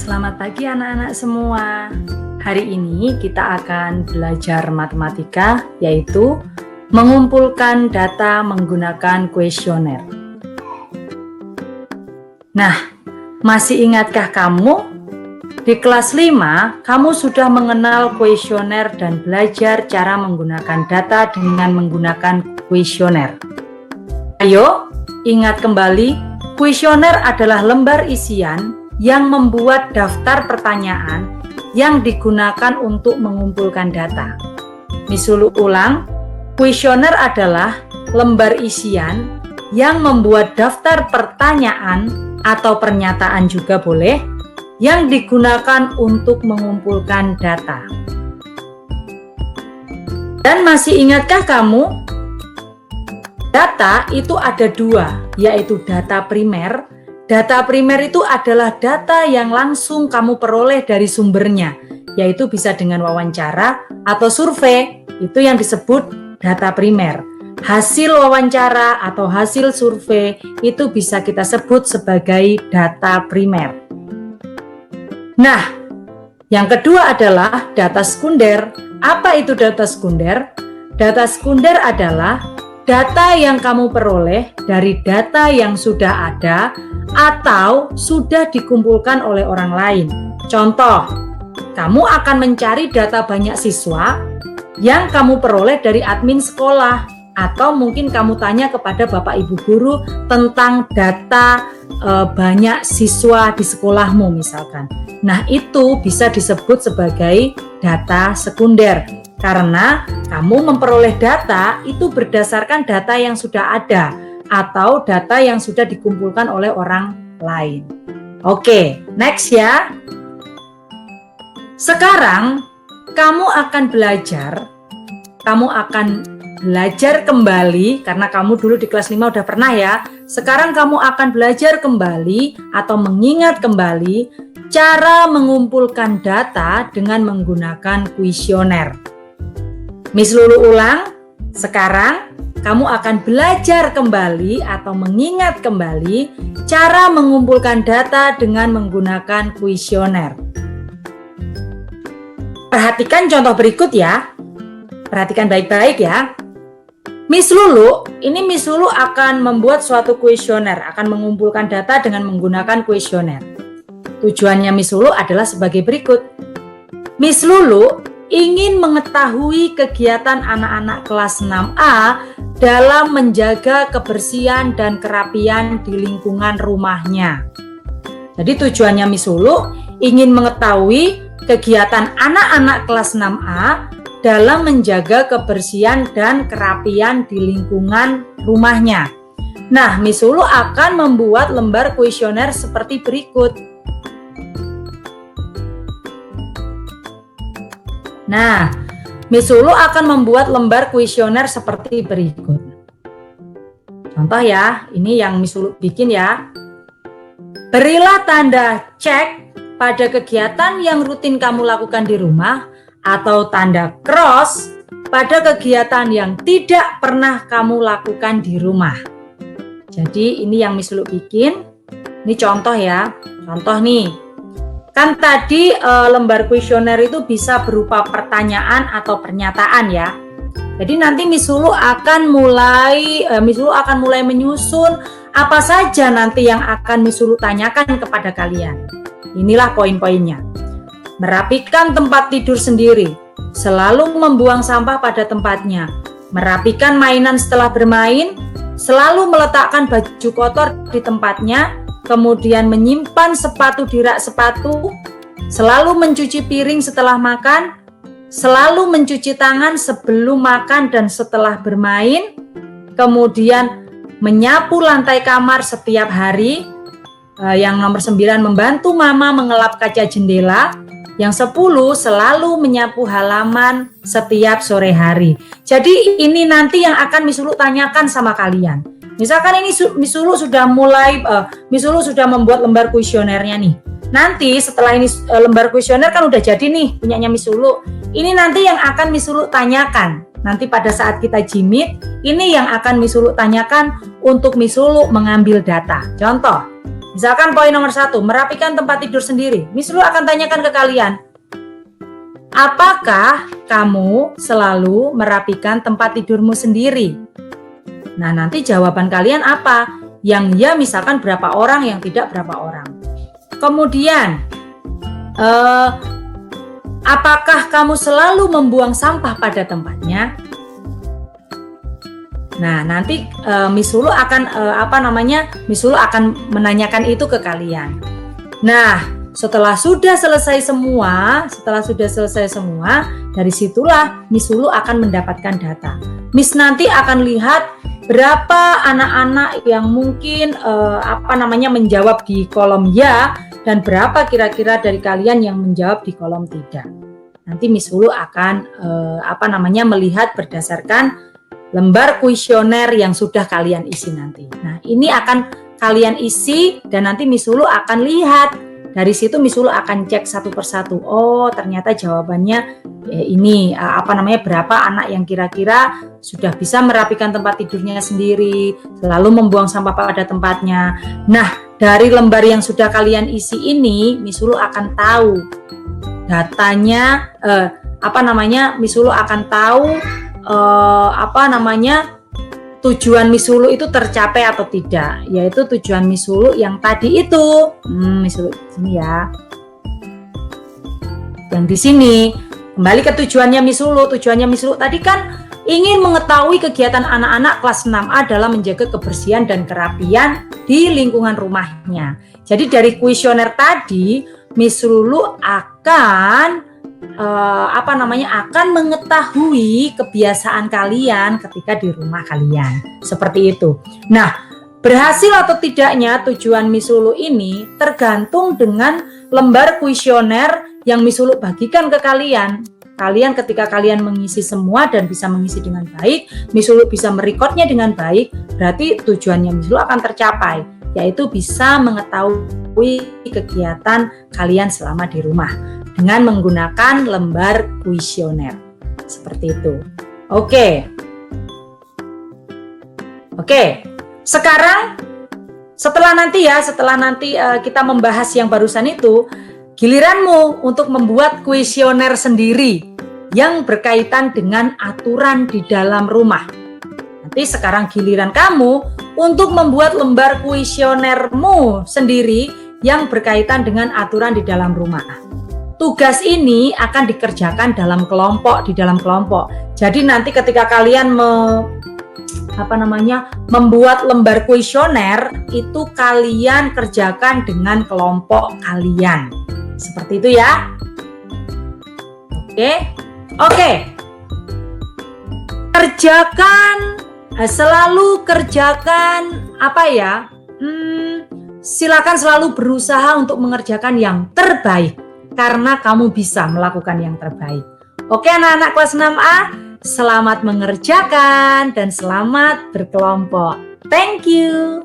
Selamat pagi anak-anak semua. Hari ini kita akan belajar matematika, yaitu mengumpulkan data menggunakan kuesioner. Nah, masih ingatkah kamu? Di kelas 5, kamu sudah mengenal kuesioner dan belajar cara menggunakan data dengan menggunakan kuesioner. Ayo, ingat kembali, kuesioner adalah lembar isian yang membuat daftar pertanyaan yang digunakan untuk mengumpulkan data. Misulu ulang, kuesioner adalah lembar isian yang membuat daftar pertanyaan atau pernyataan juga boleh yang digunakan untuk mengumpulkan data. Dan masih ingatkah kamu? Data itu ada dua, yaitu data primer. Data primer itu adalah data yang langsung kamu peroleh dari sumbernya, yaitu bisa dengan wawancara atau survei, itu yang disebut data primer. Hasil wawancara atau hasil survei itu bisa kita sebut sebagai data primer. Nah, yang kedua adalah data sekunder. Apa itu data sekunder? Data sekunder adalah data yang kamu peroleh dari data yang sudah ada atau sudah dikumpulkan oleh orang lain. Contoh, kamu akan mencari data banyak siswa yang kamu peroleh dari admin sekolah, atau mungkin kamu tanya kepada Bapak Ibu guru tentang data banyak siswa di sekolahmu misalkan. Nah, itu bisa disebut sebagai data sekunder. Karena kamu memperoleh data itu berdasarkan data yang sudah ada atau data yang sudah dikumpulkan oleh orang lain. Oke, next ya. Sekarang kamu akan belajar kembali karena kamu dulu di kelas 5 udah pernah ya. Sekarang kamu akan belajar kembali atau mengingat kembali cara mengumpulkan data dengan menggunakan kuesioner. Miss Lulu ulang, sekarang kamu akan belajar kembali atau mengingat kembali cara mengumpulkan data dengan menggunakan kuesioner. Perhatikan contoh berikut ya. Perhatikan baik-baik ya. Miss Lulu akan membuat suatu kuesioner, akan mengumpulkan data dengan menggunakan kuesioner. Tujuannya Miss Lulu adalah sebagai berikut. Miss Lulu ingin mengetahui kegiatan anak-anak kelas 6A dalam menjaga kebersihan dan kerapian di lingkungan rumahnya. Jadi tujuannya Miss Lulu ingin mengetahui kegiatan anak-anak kelas 6A dalam menjaga kebersihan dan kerapian di lingkungan rumahnya. Nah, Miss Lulu akan membuat lembar kuesioner seperti berikut. Nah, Miss Lulu akan membuat lembar kuesioner seperti berikut. Contoh ya, ini yang Miss Lulu bikin ya. Berilah tanda cek pada kegiatan yang rutin kamu lakukan di rumah atau tanda cross pada kegiatan yang tidak pernah kamu lakukan di rumah. Jadi ini yang Miss Lulu bikin. Ini contoh ya. Contoh nih. Kan tadi lembar kuesioner itu bisa berupa pertanyaan atau pernyataan ya. Jadi nanti Miss Lulu akan mulai menyusun apa saja nanti yang akan Miss Lulu tanyakan kepada kalian. Inilah poin-poinnya. Merapikan tempat tidur sendiri, selalu membuang sampah pada tempatnya, merapikan mainan setelah bermain, selalu meletakkan baju kotor di tempatnya, kemudian menyimpan sepatu di rak sepatu, selalu mencuci piring setelah makan, selalu mencuci tangan sebelum makan dan setelah bermain, kemudian menyapu lantai kamar setiap hari, yang nomor 9 membantu mama mengelap kaca jendela, yang 10 selalu menyapu halaman setiap sore hari. Jadi ini nanti yang akan Miss Lulu tanyakan sama kalian. Misalkan ini Miss Lulu sudah membuat lembar kuesionernya nih. Nanti setelah ini lembar kuesioner kan udah jadi nih punyanya Miss Lulu. Ini nanti yang akan Miss Lulu tanyakan. Nanti pada saat kita jimit, ini yang akan Miss Lulu tanyakan untuk Miss Lulu mengambil data. Contoh, Misalkan poin nomor 1, merapikan tempat tidur sendiri. Miss Lulu akan tanyakan ke kalian, apakah kamu selalu merapikan tempat tidurmu sendiri? Nah, nanti jawaban kalian apa? Yang ya misalkan berapa orang, yang tidak berapa orang. Kemudian, apakah kamu selalu membuang sampah pada tempatnya? Nah, nanti Miss Lulu akan Miss Lulu akan menanyakan itu ke kalian. Nah, setelah sudah selesai semua, dari situlah Miss Lulu akan mendapatkan data. Miss nanti akan lihat berapa anak-anak yang mungkin menjawab di kolom ya, dan berapa kira-kira dari kalian yang menjawab di kolom tidak. Nanti Miss Lulu akan melihat berdasarkan lembar kuesioner yang sudah kalian isi nanti. Nah, ini akan kalian isi dan nanti Miss Lulu akan lihat. Dari situ Miss Lulu akan cek satu persatu. Oh, ternyata jawabannya ini berapa anak yang kira-kira sudah bisa merapikan tempat tidurnya sendiri, selalu membuang sampah pada tempatnya. Nah, dari lembar yang sudah kalian isi ini, Miss Lulu akan tahu datanya, Miss Lulu akan tahu tujuan Miss Lulu itu tercapai atau tidak, yaitu tujuan Miss Lulu yang tadi itu. Miss Lulu di sini ya. Yang di sini kembali ke tujuannya Miss Lulu. Tujuannya Miss Lulu tadi kan ingin mengetahui kegiatan anak-anak kelas 6A dalam menjaga kebersihan dan kerapian di lingkungan rumahnya. Jadi dari kuesioner tadi Miss Lulu akan akan mengetahui kebiasaan kalian ketika di rumah kalian. Seperti itu. Nah, berhasil atau tidaknya tujuan Miss Lulu ini tergantung dengan lembar kuesioner yang Miss Lulu bagikan ke kalian. Kalian ketika kalian mengisi semua dan bisa mengisi dengan baik, Miss Lulu bisa merekodnya dengan baik, berarti tujuannya Miss Lulu akan tercapai, yaitu bisa mengetahui kegiatan kalian selama di rumah dengan menggunakan lembar kuesioner. Seperti itu. Oke. Sekarang setelah nanti kita membahas yang barusan itu, giliranmu untuk membuat kuesioner sendiri yang berkaitan dengan aturan di dalam rumah. Nanti sekarang giliran kamu untuk membuat lembar kuesionermu sendiri yang berkaitan dengan aturan di dalam rumah. Tugas ini akan dikerjakan dalam kelompok, di dalam kelompok. Jadi nanti ketika kalian membuat lembar kuesioner, itu kalian kerjakan dengan kelompok kalian. Seperti itu ya. Oke. Selalu kerjakan silakan selalu berusaha untuk mengerjakan yang terbaik. Karena kamu bisa melakukan yang terbaik. Oke anak-anak kelas 6A, selamat mengerjakan dan selamat berkelompok. Thank you.